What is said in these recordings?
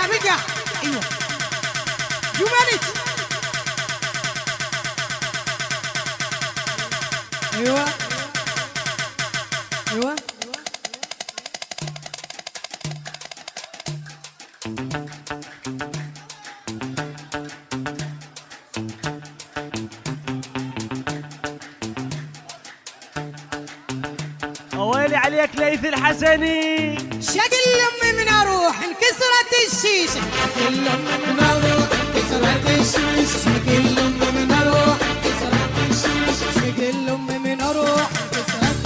رجع. ايوه جمالك. ايوه ايوه ويلي عليك ليث الحسني. شكل امي من اروح انكسرت الشيشه. شكل امي من اروح انكسرت الشيشه. شكل امي من اروح انكسرت الشيشه. شكل امي من اروح انكسرت.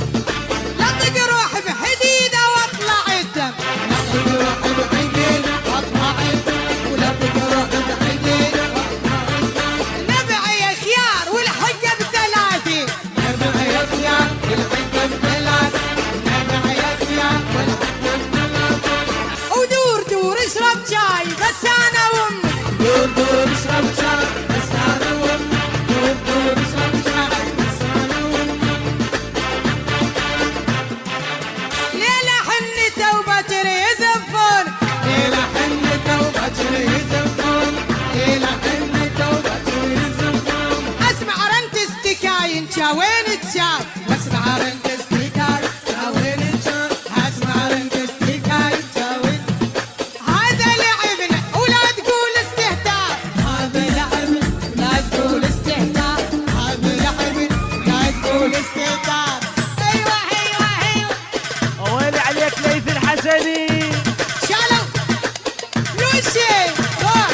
لطق روحي بحديده واطلع الدم. لطق روحي بحديده واطلع الدم. ولطق روحي بحديده واطلع الدم. نبعي يا خيار والحقه بثلاثين. نبعي يا خيار والحقه بثلاثين. نبعي يا خيار والحقه بثلاثين. ودور دور اشرب شاي بس انا وامي. دور دور اشرب شاي بس انا وامي. دور دور اشرب شاي بس انا وامي. ليلة حنة وبكري يزفون. ليلة حنة وبكري يزفون. ليلة حنة وبكري يزفون. اسمع رنت استكاين شاوين الشاي. واسمع رنت استكاين شاوين الشاي. اسمع رنت استكاين شاوين. هذا لعبنا ولا تقول استهتار. هذا لعبنا ولا تقول استهتار. هذا لعبنا ولا تقول استهتار. ايوه ايوه ايوه. ويلي عليك ليث الحسني. شالوا روشي روح.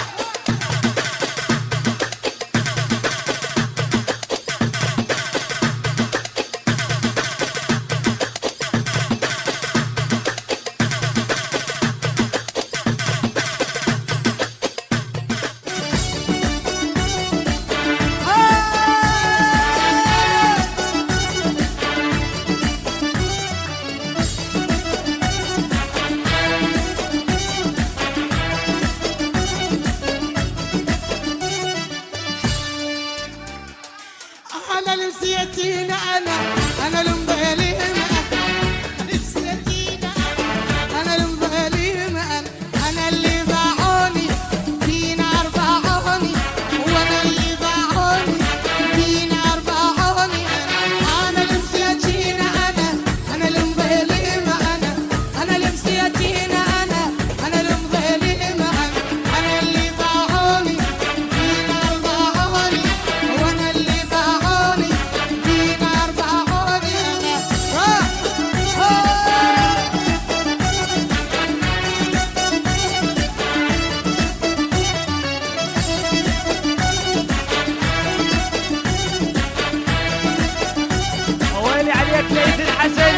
انا لمسيتينا انا لمبالينا. لمسيتينا انا لمبالينا. انا اللي باعوني في نار باعوني. وانا اللي باعوني في نار باعوني. انا لمسيتينا انا لمبالينا. انا لمسيتينا انا لمبالينا. انا اللي باعوني في نار باعوني. وانا اللي باعوني في نار باعوني. ويلي عليك ليث الحسني.